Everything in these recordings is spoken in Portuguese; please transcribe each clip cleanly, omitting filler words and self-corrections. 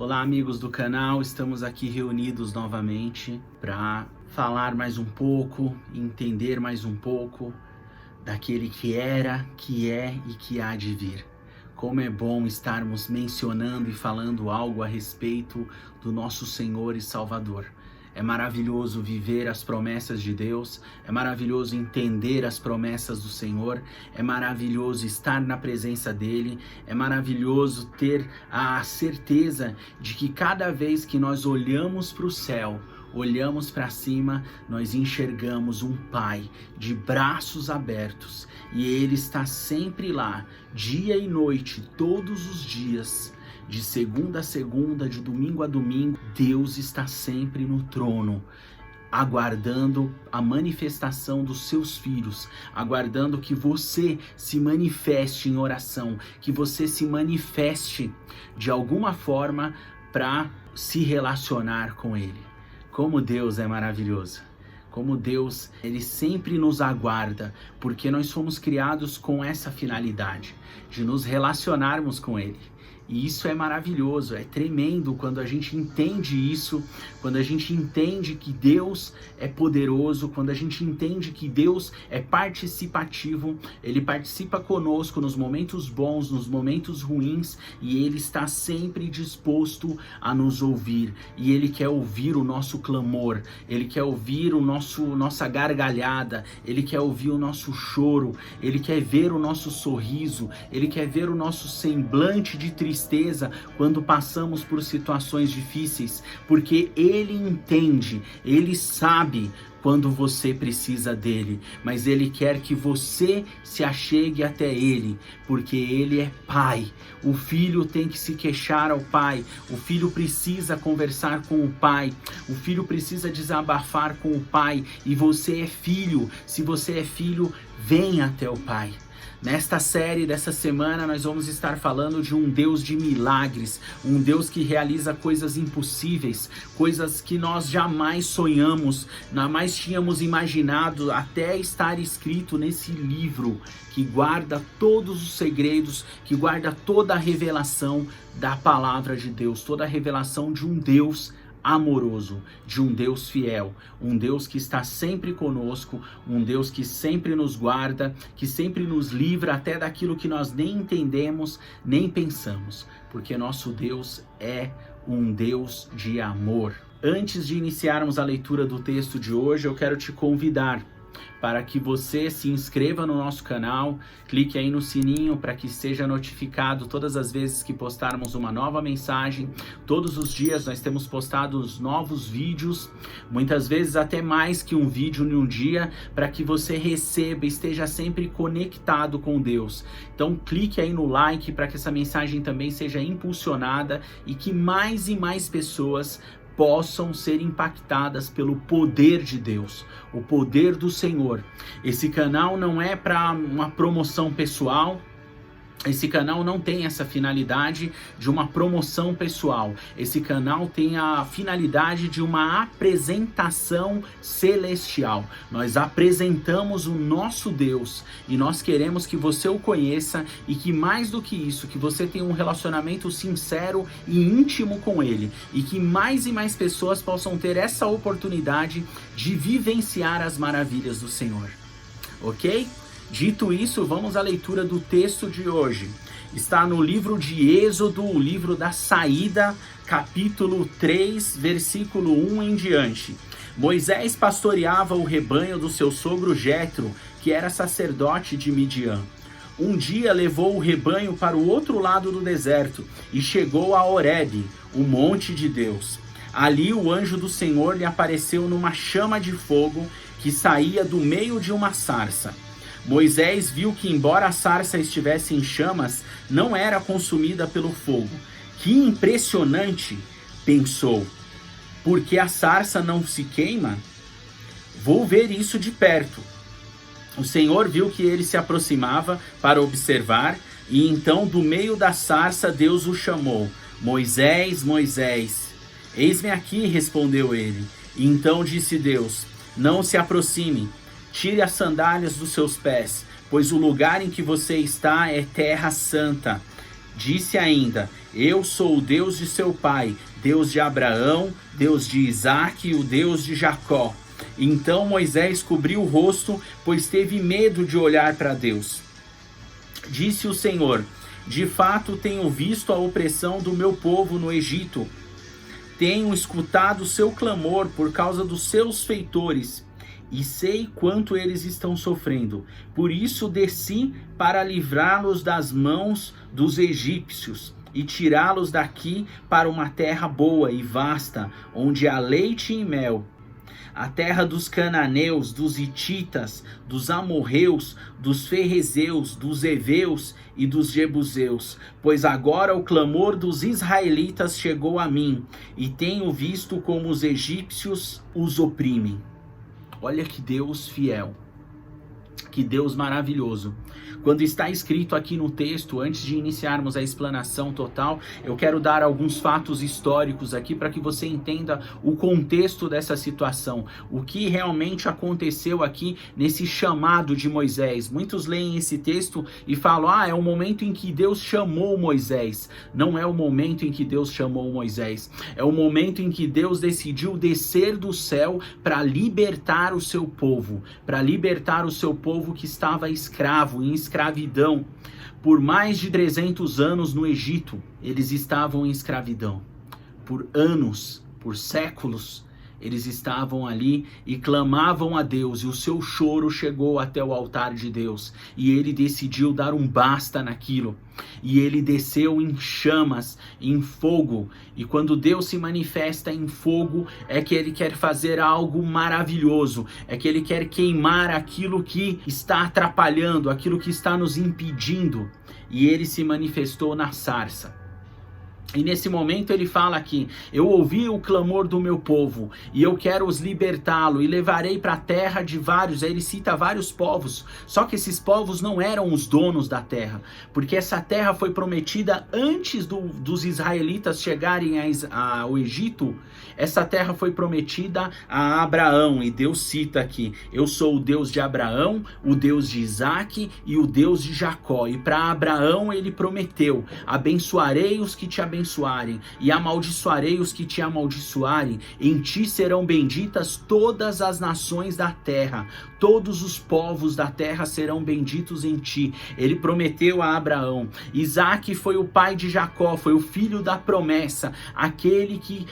Olá, amigos do canal, estamos aqui reunidos novamente para falar mais um pouco, entender mais um pouco daquele que era, que é e que há de vir. Como é bom estarmos mencionando e falando algo a respeito do nosso Senhor e Salvador. É maravilhoso viver as promessas de Deus, é maravilhoso entender as promessas do Senhor, é maravilhoso estar na presença dEle, é maravilhoso ter a certeza de que cada vez que nós olhamos para o céu, olhamos para cima, nós enxergamos um Pai de braços abertos e Ele está sempre lá, dia e noite, todos os dias. De segunda a segunda, de domingo a domingo, Deus está sempre no trono, aguardando a manifestação dos seus filhos, aguardando que você se manifeste em oração, que você se manifeste de alguma forma para se relacionar com Ele. Como Deus é maravilhoso! Como Deus, Ele sempre nos aguarda, porque nós fomos criados com essa finalidade, de nos relacionarmos com Ele. E isso é maravilhoso, é tremendo quando a gente entende isso, quando a gente entende que Deus é poderoso, quando a gente entende que Deus é participativo, Ele participa conosco nos momentos bons, nos momentos ruins, e Ele está sempre disposto a nos ouvir. E Ele quer ouvir o nosso clamor, Ele quer ouvir nossa gargalhada, Ele quer ouvir o nosso choro, Ele quer ver o nosso sorriso, Ele quer ver o nosso semblante de tristeza quando passamos por situações difíceis, porque Ele entende, Ele sabe quando você precisa dele, mas Ele quer que você se achegue até Ele, porque Ele é Pai. O filho tem que se queixar ao Pai, o filho precisa conversar com o Pai, o filho precisa desabafar com o Pai, e você é filho. Se você é filho, vem até o Pai. Nesta série dessa semana nós vamos estar falando de um Deus de milagres, um Deus que realiza coisas impossíveis, coisas que nós jamais sonhamos, jamais tínhamos imaginado, até estar escrito nesse livro que guarda todos os segredos, que guarda toda a revelação da palavra de Deus, toda a revelação de um Deus amoroso, de um Deus fiel, um Deus que está sempre conosco, um Deus que sempre nos guarda, que sempre nos livra até daquilo que nós nem entendemos, nem pensamos, porque nosso Deus é um Deus de amor. Antes de iniciarmos a leitura do texto de hoje, eu quero te convidar para que você se inscreva no nosso canal, clique aí no sininho para que seja notificado todas as vezes que postarmos uma nova mensagem. Todos os dias nós temos postado os novos vídeos, muitas vezes até mais que um vídeo em um dia, para que você receba e esteja sempre conectado com Deus. Então clique aí no like para que essa mensagem também seja impulsionada e que mais e mais pessoas possam ser impactadas pelo poder de Deus, o poder do Senhor. Esse canal não é para uma promoção pessoal. Esse canal não tem essa finalidade de uma promoção pessoal. Esse canal tem a finalidade de uma apresentação celestial. Nós apresentamos o nosso Deus e nós queremos que você o conheça e que, mais do que isso, que você tenha um relacionamento sincero e íntimo com Ele, e que mais e mais pessoas possam ter essa oportunidade de vivenciar as maravilhas do Senhor. Ok? Dito isso, vamos à leitura do texto de hoje. Está no livro de Êxodo, o livro da saída, capítulo 3, versículo 1 em diante. Moisés pastoreava o rebanho do seu sogro Jetro, que era sacerdote de Midian. Um dia levou o rebanho para o outro lado do deserto e chegou a Horebe, o monte de Deus. Ali o anjo do Senhor lhe apareceu numa chama de fogo que saía do meio de uma sarça. Moisés viu que, embora a sarça estivesse em chamas, não era consumida pelo fogo. Que impressionante, pensou. Por que a sarça não se queima? Vou ver isso de perto. O Senhor viu que ele se aproximava para observar, e então do meio da sarça Deus o chamou. Moisés, Moisés. Eis-me aqui, respondeu ele. E então disse Deus, não se aproxime. Tire as sandálias dos seus pés, pois o lugar em que você está é terra santa. Disse ainda, Eu sou o Deus de seu pai, Deus de Abraão, Deus de Isaque e o Deus de Jacó. Então Moisés cobriu o rosto, pois teve medo de olhar para Deus. Disse o Senhor: de fato tenho visto a opressão do meu povo no Egito. Tenho escutado o seu clamor por causa dos seus feitores, e sei quanto eles estão sofrendo. Por isso desci para livrá-los das mãos dos egípcios e tirá-los daqui para uma terra boa e vasta, onde há leite e mel. A terra dos cananeus, dos hititas, dos amorreus, dos ferrezeus, dos heveus e dos jebuseus. Pois agora o clamor dos israelitas chegou a mim, e tenho visto como os egípcios os oprimem. Olha que Deus fiel, que Deus maravilhoso. Quando está escrito aqui no texto, antes de iniciarmos a explanação total, eu quero dar alguns fatos históricos aqui para que você entenda o contexto dessa situação, o que realmente aconteceu aqui nesse chamado de Moisés. Muitos leem esse texto e falam: é o momento em que Deus chamou Moisés. Não é o momento em que Deus chamou Moisés, é o momento em que Deus decidiu descer do céu para libertar o seu povo, que estava escravo, em escravidão. Por mais de 300 anos no Egito, eles estavam em escravidão. Por anos, por séculos, eles estavam ali e clamavam a Deus, e o seu choro chegou até o altar de Deus, e ele decidiu dar um basta naquilo, e ele desceu em chamas, em fogo, e quando Deus se manifesta em fogo, é que ele quer fazer algo maravilhoso, é que ele quer queimar aquilo que está atrapalhando, aquilo que está nos impedindo, e ele se manifestou na sarça. E nesse momento ele fala aqui: eu ouvi o clamor do meu povo e eu quero os libertá-lo e levarei para a terra de vários. Aí ele cita vários povos, só que esses povos não eram os donos da terra, porque essa terra foi prometida antes dos israelitas chegarem ao Egito. Essa terra foi prometida a Abraão, e Deus cita aqui: eu sou o Deus de Abraão, o Deus de Isaque e o Deus de Jacó. E para Abraão ele prometeu: abençoarei os que te abençoarem e amaldiçoarei os que te amaldiçoarem. Em ti serão benditas todas as nações da terra, todos os povos da terra serão benditos em ti. Ele prometeu a Abraão. Isaque foi o pai de Jacó, foi o filho da promessa, aquele que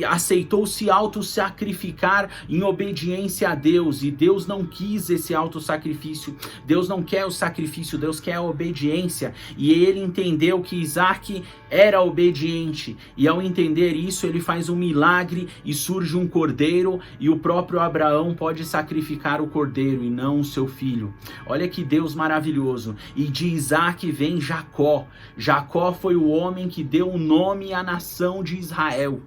aceitou se auto-sacrificar em obediência a Deus, e Deus não quis esse auto-sacrifício. Deus não quer o sacrifício, Deus quer a obediência, e ele entendeu que Isaque era obediente, e ao entender isso ele faz um milagre e surge um cordeiro, e o próprio Abraão pode sacrificar o cordeiro e não o seu filho. Olha que Deus maravilhoso. E de Isaque vem Jacó. Jacó foi o homem que deu o nome à nação de Israel,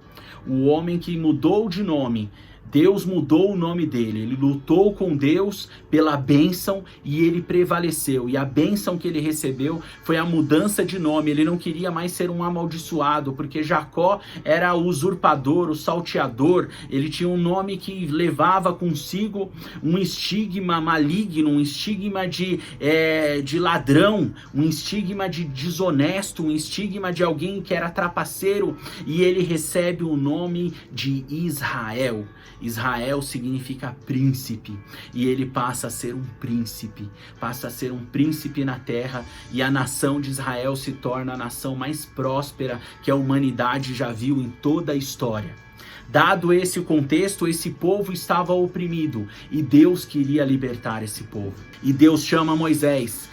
o homem que mudou de nome. Deus mudou o nome dele, ele lutou com Deus pela bênção e ele prevaleceu. E a bênção que ele recebeu foi a mudança de nome. Ele não queria mais ser um amaldiçoado, porque Jacó era o usurpador, o salteador. Ele tinha um nome que levava consigo um estigma maligno, um estigma de ladrão, um estigma de desonesto, um estigma de alguém que era trapaceiro. E ele recebe o nome de Israel. Israel significa príncipe, e ele passa a ser um príncipe, na terra, e a nação de Israel se torna a nação mais próspera que a humanidade já viu em toda a história. Dado esse contexto, esse povo estava oprimido, e Deus queria libertar esse povo. E Deus chama Moisés,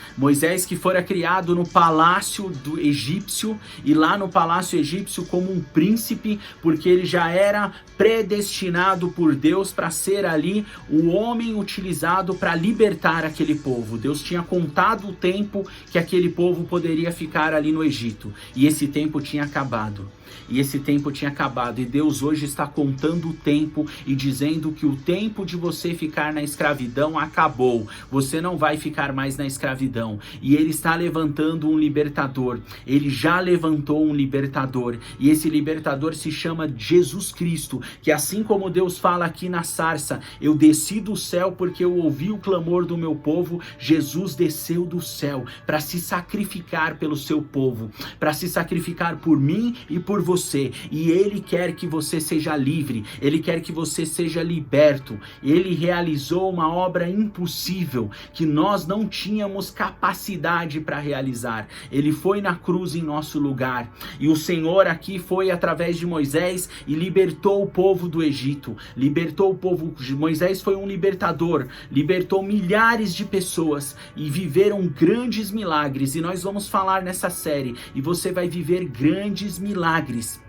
que fora criado no palácio do egípcio, e lá no palácio egípcio como um príncipe, porque ele já era predestinado por Deus para ser ali o homem utilizado para libertar aquele povo. Deus tinha contado o tempo que aquele povo poderia ficar ali no Egito, e esse tempo tinha acabado. E Deus hoje está contando o tempo e dizendo que o tempo de você ficar na escravidão acabou. Você não vai ficar mais na escravidão. E ele está levantando um libertador. Ele já levantou um libertador. E esse libertador se chama Jesus Cristo, que assim como Deus fala aqui na sarça: eu desci do céu porque eu ouvi o clamor do meu povo. Jesus desceu do céu para se sacrificar pelo seu povo, para se sacrificar por mim e por você. E Ele quer que você seja livre, Ele quer que você seja liberto. Ele realizou uma obra impossível que nós não tínhamos capacidade para realizar. Ele foi na cruz em nosso lugar. E o Senhor aqui foi através de Moisés e libertou o povo do Egito. Libertou o povo. Moisés foi um libertador, libertou milhares de pessoas e viveram grandes milagres. E nós vamos falar nessa série, e você vai viver grandes milagres.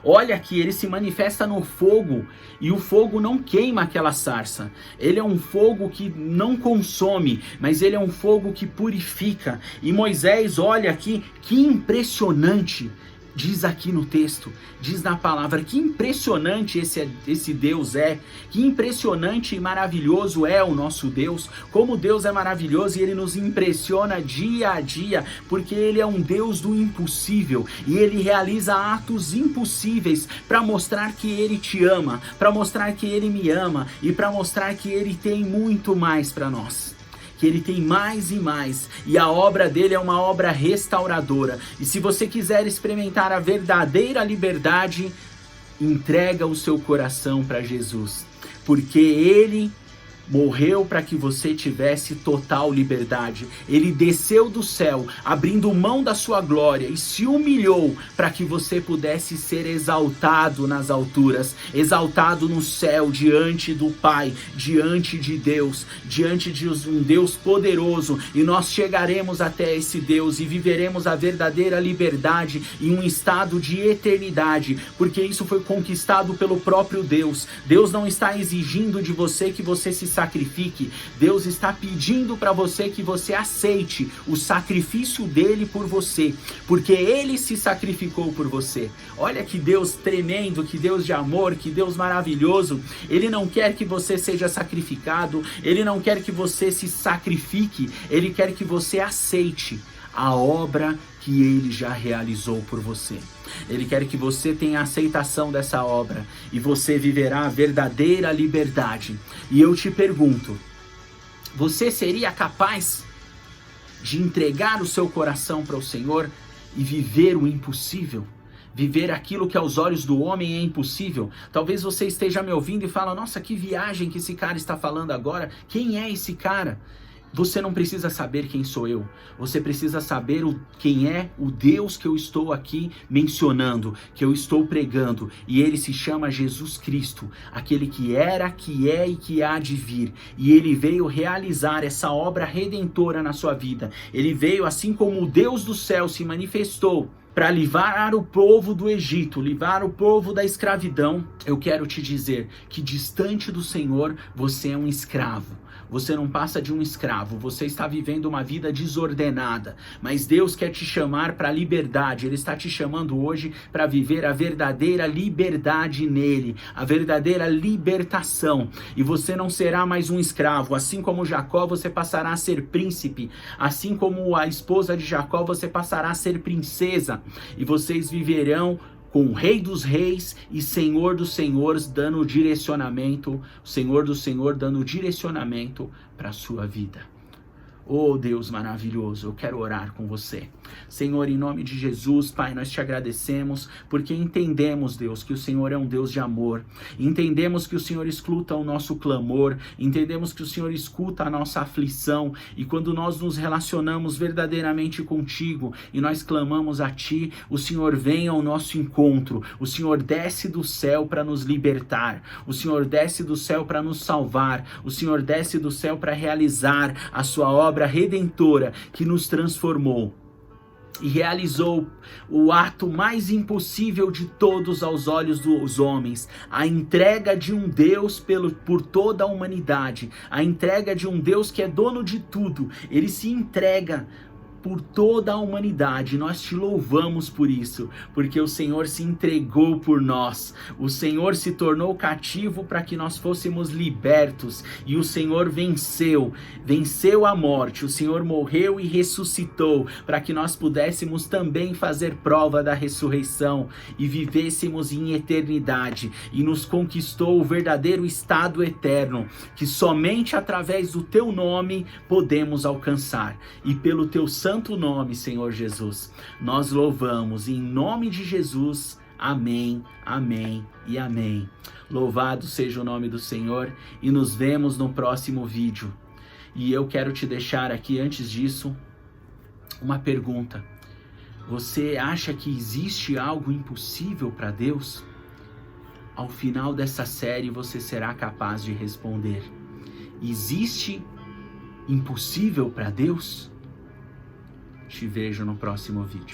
Olha que ele se manifesta no fogo, e o fogo não queima aquela sarça. Ele é um fogo que não consome, mas ele é um fogo que purifica. E Moisés, olha aqui, que impressionante. Diz aqui no texto, diz na palavra, que impressionante esse Deus é, que impressionante e maravilhoso é o nosso Deus, como Deus é maravilhoso e Ele nos impressiona dia a dia, porque Ele é um Deus do impossível, e Ele realiza atos impossíveis para mostrar que Ele te ama, para mostrar que Ele me ama, e para mostrar que Ele tem muito mais para nós. Que Ele tem mais e mais, e a obra dele é uma obra restauradora. E se você quiser experimentar a verdadeira liberdade, entrega o seu coração para Jesus, porque Ele morreu para que você tivesse total liberdade. Ele desceu do céu, abrindo mão da sua glória, e se humilhou para que você pudesse ser exaltado nas alturas, exaltado no céu, diante do Pai, diante de Deus, diante de um Deus poderoso. E nós chegaremos até esse Deus e viveremos a verdadeira liberdade em um estado de eternidade, porque isso foi conquistado pelo próprio Deus. Deus não está exigindo de você que você se sacrifique. Deus está pedindo para você que você aceite o sacrifício dele por você, porque ele se sacrificou por você. Olha que Deus tremendo, que Deus de amor, que Deus maravilhoso. Ele não quer que você seja sacrificado, ele não quer que você se sacrifique, ele quer que você aceite a obra que ele já realizou por você. Ele quer que você tenha aceitação dessa obra, e você viverá a verdadeira liberdade. E eu te pergunto, você seria capaz de entregar o seu coração para o Senhor e viver o impossível? Viver aquilo que aos olhos do homem é impossível? Talvez você esteja me ouvindo e fala: nossa, que viagem que esse cara está falando agora. Quem é esse cara? Você não precisa saber quem sou eu. Você precisa saber quem é o Deus que eu estou aqui mencionando, que eu estou pregando. E ele se chama Jesus Cristo, aquele que era, que é e que há de vir. E ele veio realizar essa obra redentora na sua vida. Ele veio, assim como o Deus do céu se manifestou para livrar o povo do Egito, livrar o povo da escravidão. Eu quero te dizer que distante do Senhor você é um escravo. Você não passa de um escravo, você está vivendo uma vida desordenada, mas Deus quer te chamar para a liberdade. Ele está te chamando hoje para viver a verdadeira liberdade nele, a verdadeira libertação, e você não será mais um escravo. Assim como Jacó, você passará a ser príncipe, assim como a esposa de Jacó, você passará a ser princesa, e vocês viverão com o Rei dos Reis e Senhor dos Senhores dando direcionamento, o Senhor do Senhor dando direcionamento para a sua vida. Oh Deus maravilhoso, eu quero orar com você. Senhor, em nome de Jesus, Pai, nós te agradecemos porque entendemos, Deus, que o Senhor é um Deus de amor. Entendemos que o Senhor escuta o nosso clamor. Entendemos que o Senhor escuta a nossa aflição. E quando nós nos relacionamos verdadeiramente contigo e nós clamamos a Ti, o Senhor vem ao nosso encontro. O Senhor desce do céu para nos libertar. O Senhor desce do céu para nos salvar. O Senhor desce do céu para realizar a sua obra redentora que nos transformou e realizou o ato mais impossível de todos aos olhos dos homens, a entrega de um Deus por toda a humanidade, a entrega de um Deus que é dono de tudo. Ele se entrega por toda a humanidade. Nós te louvamos por isso, porque o Senhor se entregou por nós. O Senhor se tornou cativo para que nós fôssemos libertos, e o Senhor venceu a morte. O Senhor morreu e ressuscitou para que nós pudéssemos também fazer prova da ressurreição e vivêssemos em eternidade, e nos conquistou o verdadeiro estado eterno, que somente através do teu nome podemos alcançar. E pelo teu santo nome, Senhor Jesus, nós louvamos em nome de Jesus. Amém, amém e amém. Louvado seja o nome do Senhor, e nos vemos no próximo vídeo. E eu quero te deixar aqui, antes disso, uma pergunta. Você acha que existe algo impossível para Deus? Ao final dessa série você será capaz de responder. Existe impossível para Deus? Te vejo no próximo vídeo.